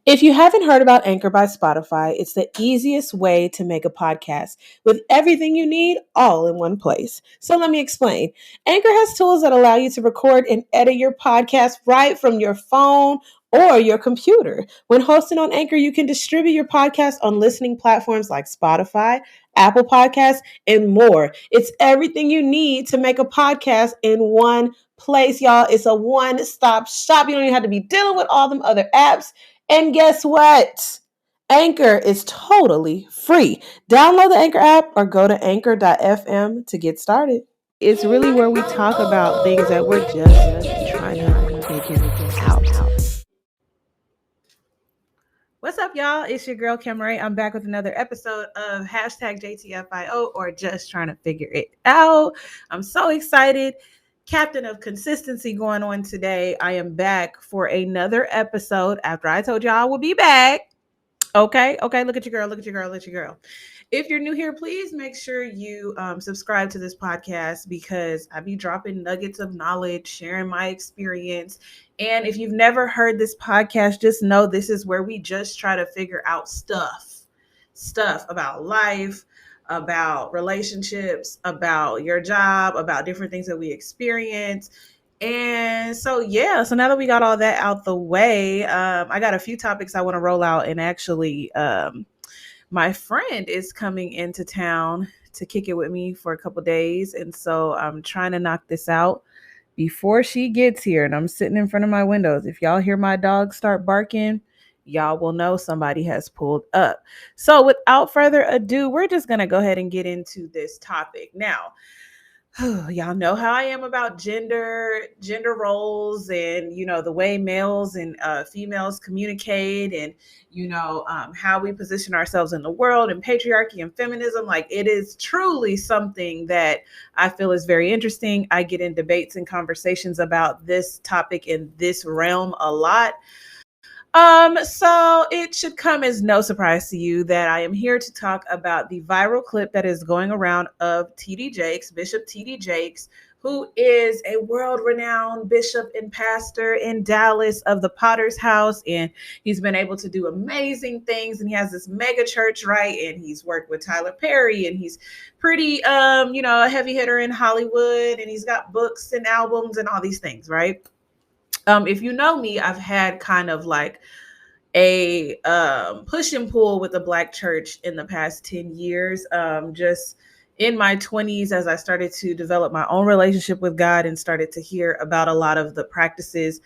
If you haven't heard about Anchor by Spotify, it's the easiest way to make a podcast with everything you need all in one place. So let me explain. Anchor has tools that allow you to record and edit your podcast right from your phone or your computer. When hosting on Anchor, you can distribute your podcast on listening platforms like Spotify, Apple Podcasts, and more. It's everything you need to make a podcast in one place, y'all. It's a one-stop shop. You don't even have to be dealing with all them other apps. And guess what? Anchor is totally free. Download the Anchor app or go to anchor.fm to get started. It's really where we talk about things that we're just trying to figure out. What's up, y'all? It's your girl, Cameron. I'm back with another episode of hashtag JTFIO or just trying to figure it out. I'm so excited. Captain of consistency going on today. I am back for another episode after I told y'all I will be back. Okay. Look at your girl. Look at your girl. Look at your girl. If you're new here, please make sure you subscribe to this podcast because I be dropping nuggets of knowledge, sharing my experience. And if you've never heard this podcast, just know this is where we just try to figure out stuff about life, about relationships, about your job, about different things that we experience. And so now that we got all that out the way, I got a few topics I want to roll out. And actually, my friend is coming into town to kick it with me for a couple days. And so I'm trying to knock this out before she gets here. And I'm sitting in front of my windows. If y'all hear my dog start barking, y'all will know somebody has pulled up. So without further ado, we're just going to go ahead and get into this topic. Now, y'all know how I am about gender roles and, the way males and females communicate and, how we position ourselves in the world and patriarchy and feminism. Like, it is truly something that I feel is very interesting. I get in debates and conversations about this topic in this realm a lot. So it should come as no surprise to you that I am here to talk about the viral clip that is going around of T.D. Jakes, Bishop T.D. Jakes, who is a world-renowned bishop and pastor in Dallas of the Potter's House. And he's been able to do amazing things. And he has this mega church, right? And he's worked with Tyler Perry and he's pretty, a heavy hitter in Hollywood. And he's got books and albums and all these things, right? If you know me, I've had kind of like a push and pull with the Black church in the past 10 years. Just in my 20s, as I started to develop my own relationship with God and started to hear about a lot of the practices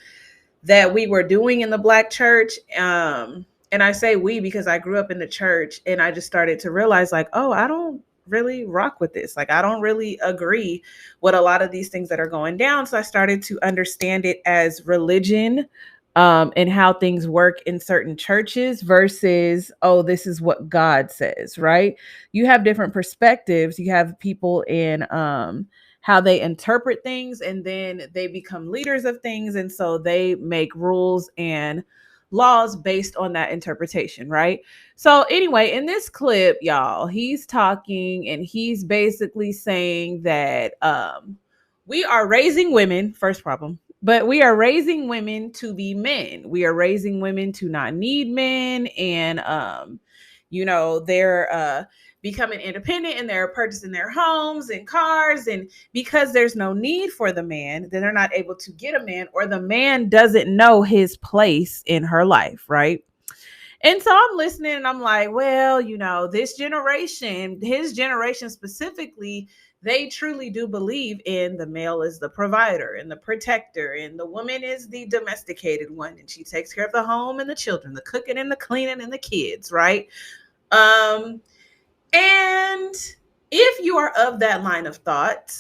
that we were doing in the Black church. And I say we because I grew up in the church and I just started to realize like, oh, I don't really rock with this. Like, I don't really agree with a lot of these things that are going down. So I started to understand it as religion, and how things work in certain churches versus, oh, this is what God says, right? You have different perspectives. You have people in how they interpret things, and then they become leaders of things. And so they make rules and laws based on that interpretation, right? So anyway, in this clip, y'all, he's talking and he's basically saying that we are raising women, first problem, but we are raising women to be men. We are raising women to not need men. And, they're becoming independent and they're purchasing their homes and cars. And because there's no need for the man, then they're not able to get a man, or the man doesn't know his place in her life, right? And so I'm listening and I'm like, well, this generation, his generation specifically, they truly do believe in the male is the provider and the protector, and the woman is the domesticated one, and she takes care of the home and the children, the cooking and the cleaning and the kids, right? And if you are of that line of thought,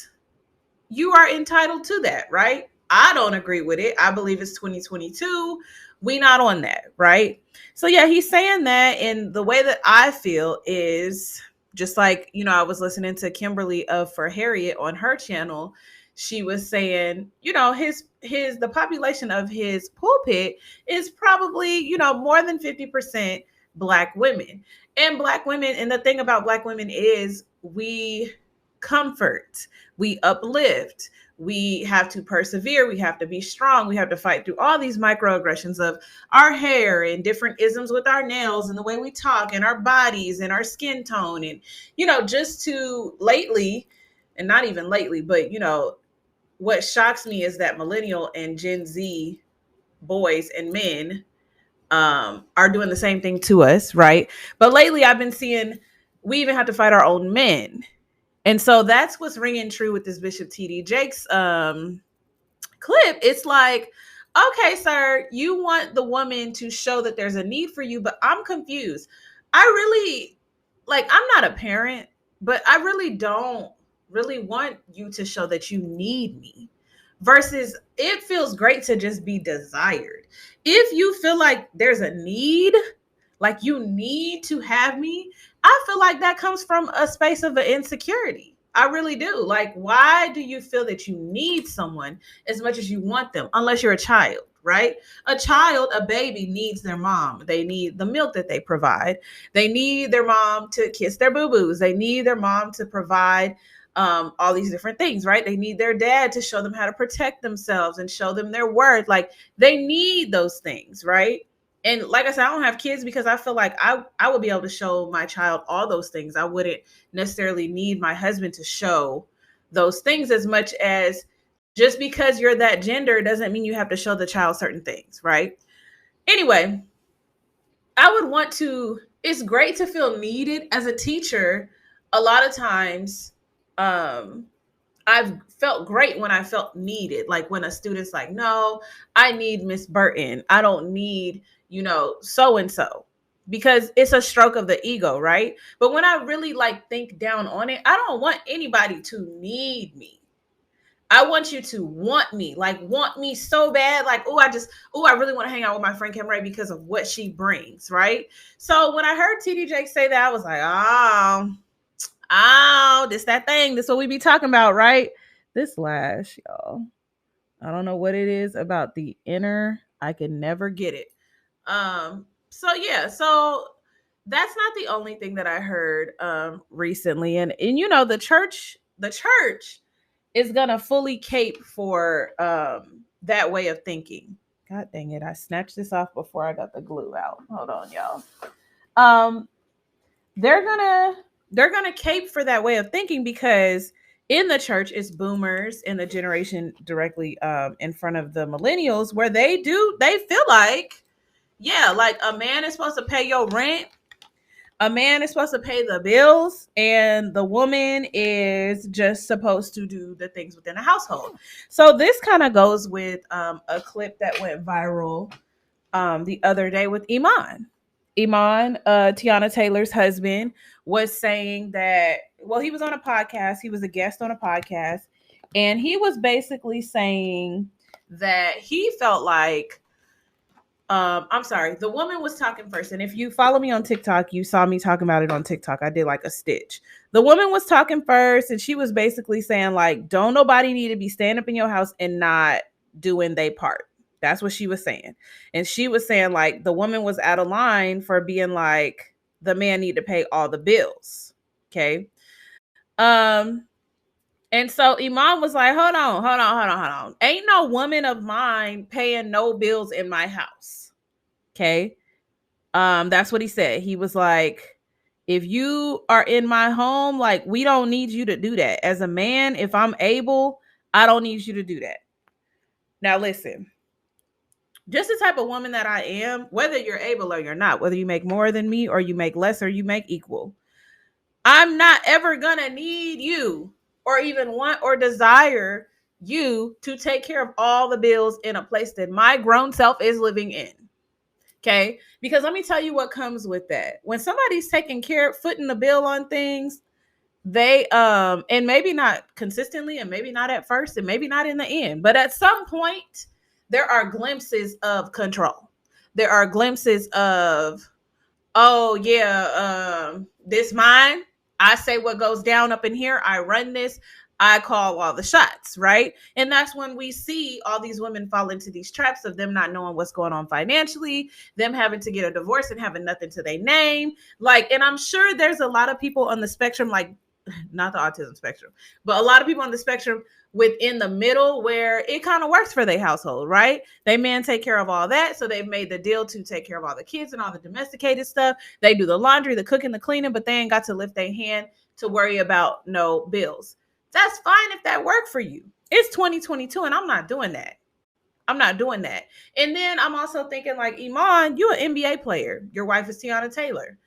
you are entitled to that, right? I don't agree with it. I believe it's 2022. We not on that, right? So yeah, he's saying that, and the way that I feel is just like, I was listening to Kimberly of For Harriet on her channel. She was saying, the population of his pulpit is probably, more than 50% Black women. And Black women, and the thing about Black women is we comfort, we uplift, We have to persevere. We have to be strong. We have to fight through all these microaggressions of our hair and different isms with our nails and the way we talk and our bodies and our skin tone. And, just to lately, and not even lately, but, what shocks me is that millennial and Gen Z boys and men are doing the same thing to us, right? But lately I've been seeing we even have to fight our own men. And so that's what's ringing true with this Bishop T.D. Jakes clip. It's like, okay, sir, you want the woman to show that there's a need for you, but I'm confused. I really, I'm not a parent, but I really don't really want you to show that you need me. Versus, it feels great to just be desired. If you feel like there's a need, like you need to have me, I feel like that comes from a space of insecurity. I really do. Like, why do you feel that you need someone as much as you want them? Unless you're a child, right? A child, a baby needs their mom. They need the milk that they provide. They need their mom to kiss their boo-boos. They need their mom to provide all these different things, right? They need their dad to show them how to protect themselves and show them their worth. Like, they need those things, right? And like I said, I don't have kids because I feel like I would be able to show my child all those things. I wouldn't necessarily need my husband to show those things as much as just because you're that gender doesn't mean you have to show the child certain things, right? Anyway, it's great to feel needed as a teacher. A lot of times, I've felt great when I felt needed. Like when a student's like, no, I need Miss Burton. I don't need, so-and-so, because it's a stroke of the ego, right? But when I really think down on it, I don't want anybody to need me. I want you to want me, want me so bad. I really want to hang out with my friend Kim Ray because of what she brings, right? So when I heard TD Jakes say that, I was like, this that thing. This what we be talking about, right? This lash, y'all. I don't know what it is about the inner. I can never get it. So that's not the only thing that I heard recently. And the church is gonna fully cape for that way of thinking. God dang it, I snatched this off before I got the glue out. Hold on, y'all. They're gonna cape for that way of thinking because in the church it's boomers in the generation directly in front of the millennials, where they feel like, a man is supposed to pay your rent, a man is supposed to pay the bills, and the woman is just supposed to do the things within the household. So this kind of goes with a clip that went viral the other day with Iman. Iman, Tiana Taylor's husband, was saying that, he was on a podcast. He was a guest on a podcast. And he was basically saying that he felt like, I'm sorry, the woman was talking first. And if you follow me on TikTok, you saw me talking about it on TikTok. I did a stitch. The woman was talking first, and she was basically saying, don't nobody need to be standing up in your house and not doing their part. That's what she was saying. And she was saying, the woman was out of line for being like, the man need to pay all the bills. Okay. And so Iman was like, hold on. Ain't no woman of mine paying no bills in my house. Okay. That's what he said. He was like, if you are in my home, we don't need you to do that. As a man, if I'm able, I don't need you to do that. Now listen, just the type of woman that I am, whether you're able or you're not, whether you make more than me or you make less or you make equal, I'm not ever gonna need you or even want or desire you to take care of all the bills in a place that my grown self is living in. Okay? Because let me tell you what comes with that. When somebody's taking care, footing the bill on things, they and maybe not consistently, and maybe not at first, and maybe not in the end, but at some point there are glimpses of control. There are glimpses of, this mine. I say what goes down up in here. I run this. I call all the shots, right? And that's when we see all these women fall into these traps of them not knowing what's going on financially, them having to get a divorce and having nothing to their name. And I'm sure there's a lot of people on the spectrum not the autism spectrum, but a lot of people on the spectrum within the middle where it kind of works for their household, right? They men take care of all that. So they've made the deal to take care of all the kids and all the domesticated stuff. They do the laundry, the cooking, the cleaning, but they ain't got to lift their hand to worry about no bills. That's fine if that worked for you. It's 2022 and I'm not doing that. I'm not doing that. And then I'm also thinking like, Iman, you an NBA player. Your wife is Tiana Taylor.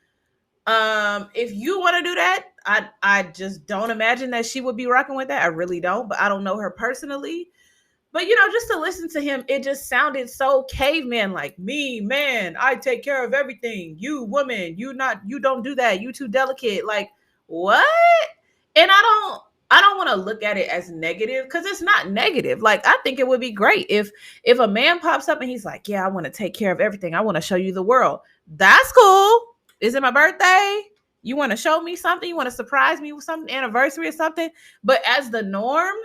If you want to do that, I just don't imagine that she would be rocking with that. I really don't, but I don't know her personally. But just to listen to him, it just sounded so caveman like. Me, man, I take care of everything. You woman, you don't do that. You too delicate. Like, what? And I don't want to look at it as negative because it's not negative. Like, I think it would be great if a man pops up and he's like, yeah, I want to take care of everything. I want to show you the world. That's cool. Is it my birthday? You want to show me something? You want to surprise me with something, anniversary or something? But as the norm,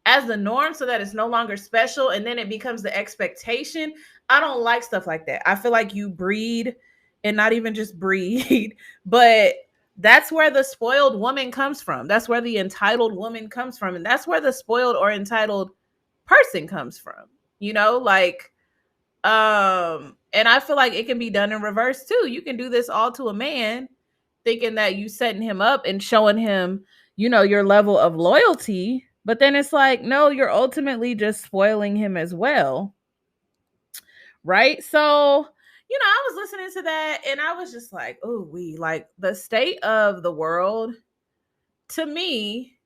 so that it's no longer special and then it becomes the expectation, I don't like stuff like that. I feel like you breed, and not even just breed, but that's where the spoiled woman comes from. That's where the entitled woman comes from. And that's where the spoiled or entitled person comes from. Like, and I feel like it can be done in reverse too. You can do this all to a man thinking that you setting him up and showing him, your level of loyalty. But then it's like, no, you're ultimately just spoiling him as well. Right. So, I was listening to that and I was just like, oh, like the state of the world to me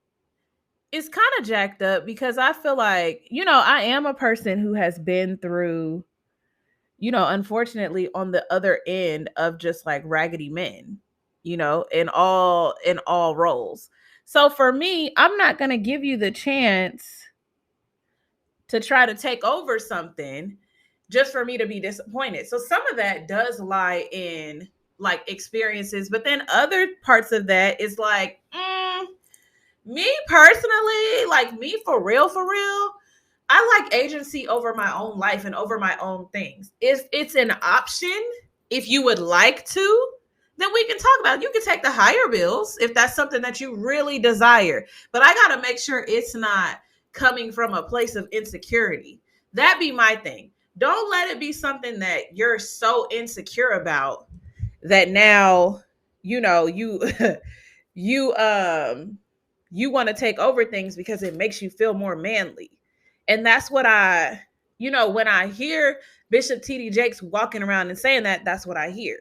is kind of jacked up because I feel like, I am a person who has been through, unfortunately on the other end of just like raggedy men, in all roles. So for me, I'm not going to give you the chance to try to take over something just for me to be disappointed. So some of that does lie in like experiences, but then other parts of that is like, me personally, like me for real, I like agency over my own life and over my own things. If it's an option, if you would like to, then we can talk about it. You can take the higher bills if that's something that you really desire. But I got to make sure it's not coming from a place of insecurity. That be my thing. Don't let it be something that you're so insecure about that now, you you you want to take over things because it makes you feel more manly. And that's what when I hear Bishop T.D. Jakes walking around and saying that, that's what I hear.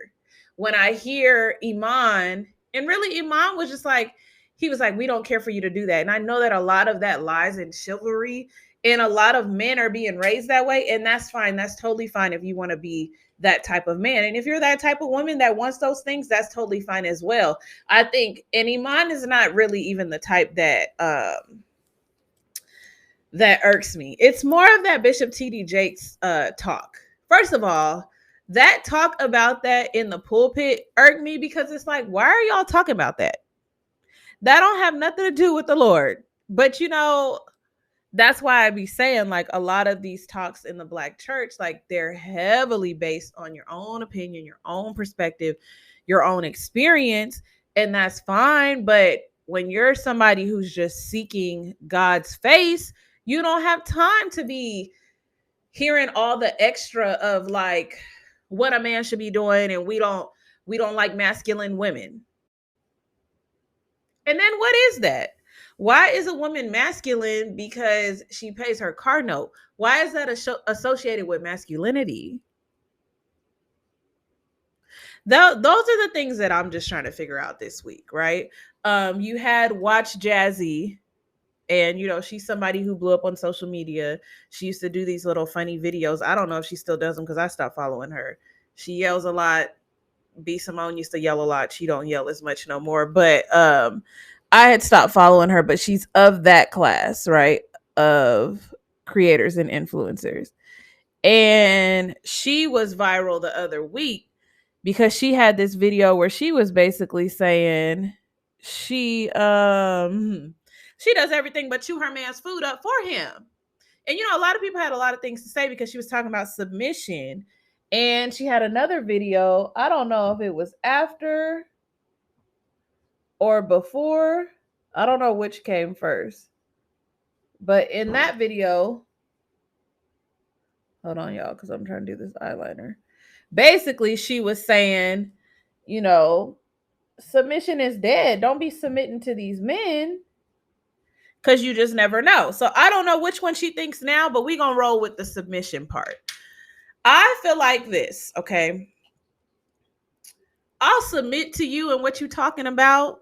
When I hear Iman, and really Iman was just like, he was like, we don't care for you to do that. And I know that a lot of that lies in chivalry, and a lot of men are being raised that way. And that's fine. That's totally fine if you want to be that type of man. And if you're that type of woman that wants those things, that's totally fine as well. I think, and Iman is not really even the type that irks me. It's more of that Bishop T.D. Jakes talk. First of all, that talk about that in the pulpit irked me because it's like, why are y'all talking about that? That don't have nothing to do with the Lord. But that's why I be saying like a lot of these talks in the Black church, like they're heavily based on your own opinion, your own perspective, your own experience. And that's fine. But when you're somebody who's just seeking God's face, you don't have time to be hearing all the extra of like what a man should be doing. And we don't like masculine women. And then what is that? Why is a woman masculine because she pays her car note? Why is that associated with masculinity? Those are the things that I'm just trying to figure out this week, right? You had Watch Jazzy, and she's somebody who blew up on social media. She used to do these little funny videos. I don't know if she still does them because I stopped following her. She yells a lot. B Simone used to yell a lot. She don't yell as much no more. But I had stopped following her, but she's of that class, right? Of creators and influencers. And she was viral the other week because she had this video where she was basically saying she does everything but chew her man's food up for him. And a lot of people had a lot of things to say because she was talking about submission. And she had another video. I don't know if it was after or before. I don't know which came first. But in that video, hold on, y'all, because I'm trying to do this eyeliner. Basically, she was saying, you know, submission is dead. Don't be submitting to these men because you just never know. So I don't know which one she thinks now, but we're going to roll with the submission part. I feel like this, okay? I'll submit to you and what you're talking about.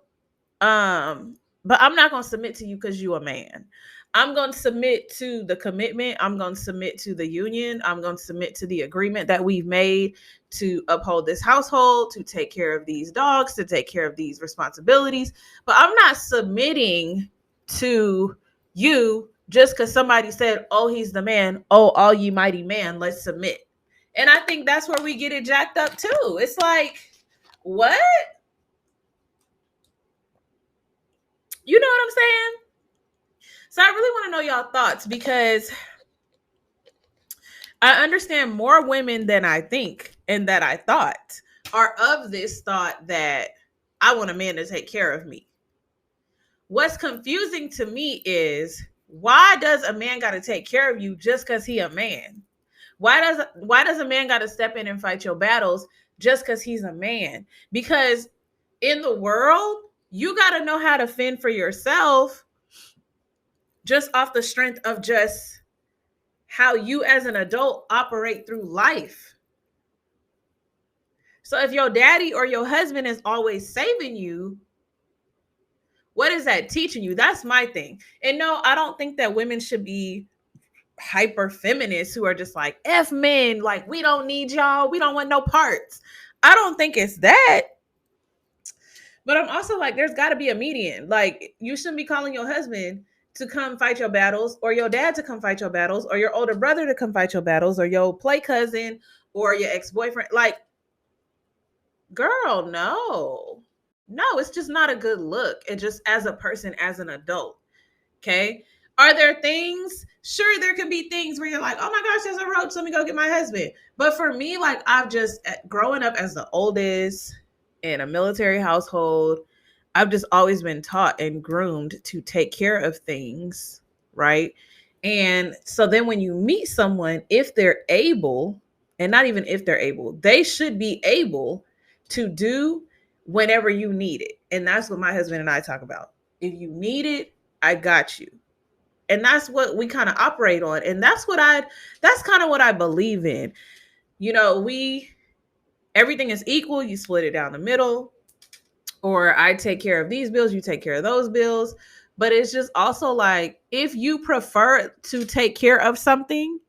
But I'm not going to submit to you because you're a man. I'm going to submit to the commitment. I'm going to submit to the union. I'm going to submit to the agreement that we've made to uphold this household, to take care of these dogs, to take care of these responsibilities. But I'm not submitting to you just because somebody said, oh, he's the man. Oh, all ye mighty man, let's submit. And I think that's where we get it jacked up too. It's like, what? You know what I'm saying? So I really want to know y'all thoughts because I understand more women than I think and that I thought are of this thought that I want a man to take care of me. What's confusing to me is why does a man got to take care of you just because he a man? Why does a man got to step in and fight your battles just because he's a man? Because in the world, you got to know how to fend for yourself just off the strength of just how you as an adult operate through life. So if your daddy or your husband is always saving you, what is that teaching you? That's my thing. And no, I don't think that women should be hyper feminists who are just like, F men, like, we don't need y'all. We don't want no parts. I don't think it's that. But I'm also like, there's got to be a median. Like, you shouldn't be calling your husband to come fight your battles, or your dad to come fight your battles, or your older brother to come fight your battles, or your play cousin, or your ex-boyfriend. Like, girl, no. No, it's just not a good look. And just as a person, as an adult. Okay. Are there things? Sure, there can be things where you're like, oh my gosh, there's a roach. Let me go get my husband. But for me, like, I've just, growing up as the oldest in a military household, I've just always been taught and groomed to take care of things. Right. And so then when you meet someone, if they're able, and not even if they're able, they should be able to do whenever you need it. And that's what my husband and I talk about. If you need it, I got you. And that's what we kind of operate on. And that's kind of what I believe in. You know, everything is equal. You split it down the middle, or I take care of these bills, you take care of those bills. But it's just also like, if you prefer to take care of something,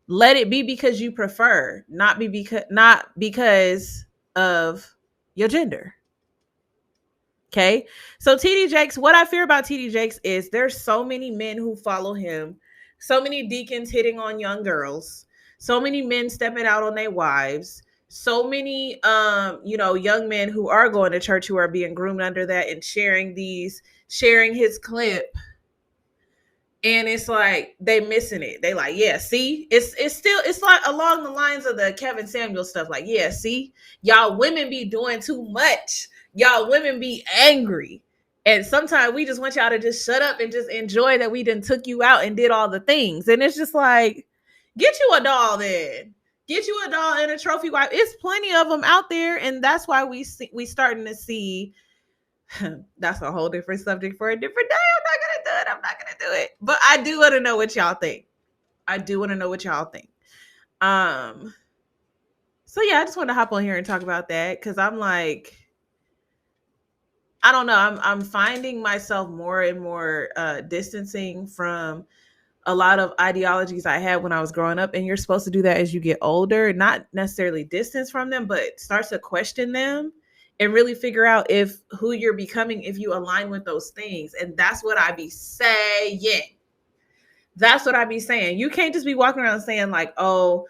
let it be because you prefer, not because of your gender. Okay. So TD Jakes, what I fear about TD Jakes is there's so many men who follow him, so many deacons hitting on young girls, so many men stepping out on their wives, so many young men who are going to church who are being groomed under that and sharing his clip. And it's like they missing it. They like, yeah, see, it's like along the lines of the Kevin Samuel stuff. Like, yeah, see, y'all women be doing too much. Y'all women be angry. And sometimes we just want y'all to just shut up and just enjoy that we done took you out and did all the things. And it's just like, get you a doll then. Get you a doll and a trophy wife. It's plenty of them out there. And that's why we starting to see. That's a whole different subject for a different day. I'm not gonna do it. But I do want to know what y'all think. So yeah, I just want to hop on here and talk about that because I'm like, I don't know. I'm finding myself more and more distancing from a lot of ideologies I had when I was growing up. And you're supposed to do that as you get older, not necessarily distance from them, but start to question them and really figure out if who you're becoming, if you align with those things. And that's what I be saying. That's what I be saying. You can't just be walking around saying like, oh,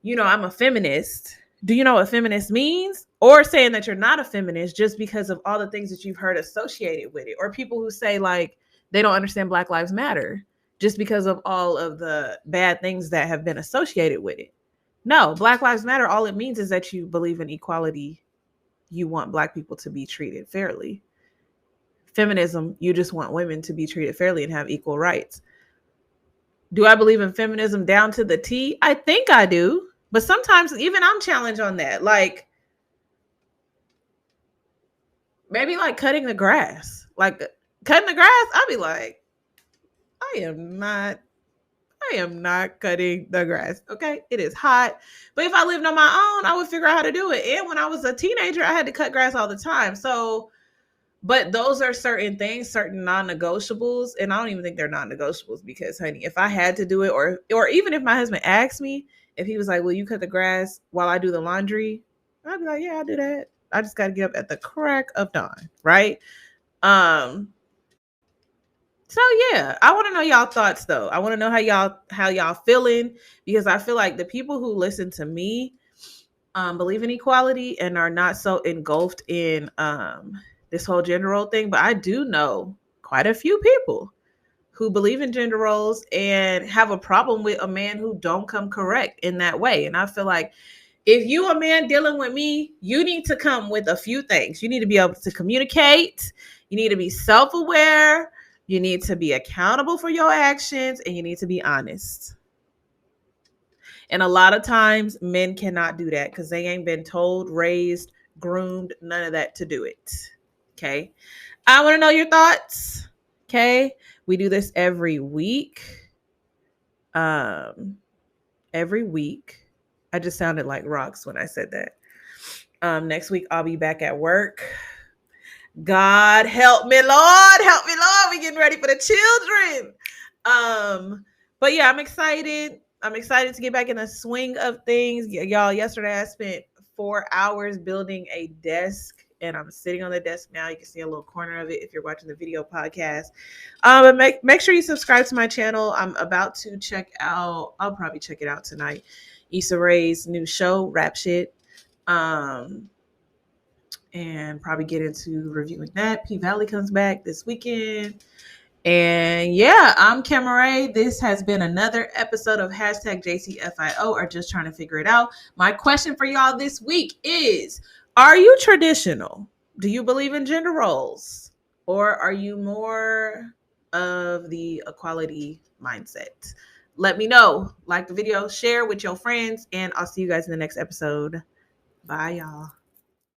I'm a feminist. Do you know what feminist means? Or saying that you're not a feminist just because of all the things that you've heard associated with it. Or people who say like they don't understand Black Lives Matter just because of all of the bad things that have been associated with it. No, Black Lives Matter, all it means is that you believe in equality. You want Black people to be treated fairly. feminism, you just want women to be treated fairly and have equal rights. Do I believe in feminism down to the T? I think I do. But sometimes even I'm challenged on that. Like, maybe like cutting the grass. Like cutting the grass, I'll be like, I am not cutting the grass. Okay. It is hot. But if I lived on my own, I would figure out how to do it. And when I was a teenager, I had to cut grass all the time. So, but those are certain things, certain non-negotiables. And I don't even think they're non-negotiables because, honey, if I had to do it, or even if my husband asked me, if he was like, will you cut the grass while I do the laundry? I'd be like, yeah, I'll do that. I just got to get up at the crack of dawn. Right. Um, So yeah, I want to know y'all thoughts though. I want to know how y'all feeling because I feel like the people who listen to me believe in equality and are not so engulfed in this whole gender role thing. But I do know quite a few people who believe in gender roles and have a problem with a man who don't come correct in that way. And I feel like if you a man dealing with me, you need to come with a few things. You need to be able to communicate. You need to be self-aware. You need to be accountable for your actions, and you need to be honest. And a lot of times men cannot do that because they ain't been told, raised, groomed, none of that to do it. Okay. I want to know your thoughts. Okay. We do this every week. Um, every week. I just sounded like rocks when I said that. Next week I'll be back at work. God help me, Lord. Help me, Lord. We getting ready for the children. But yeah, I'm excited. I'm excited to get back in the swing of things. Y'all, yesterday I spent 4 hours building a desk, and I'm sitting on the desk now. You can see a little corner of it if you're watching the video podcast. But make sure you subscribe to my channel. I'm about to check out, I'll probably check it out tonight, Issa Rae's new show, Rap Shit. And probably get into reviewing that. P Valley comes back this weekend. And yeah, I'm Kamaray. This has been another episode of hashtag JTFIO or just trying to figure it out. My question for y'all this week is, are you traditional? Do you believe in gender roles? Or are you more of the equality mindset? Let me know. Like the video, share with your friends, and I'll see you guys in the next episode. Bye, y'all.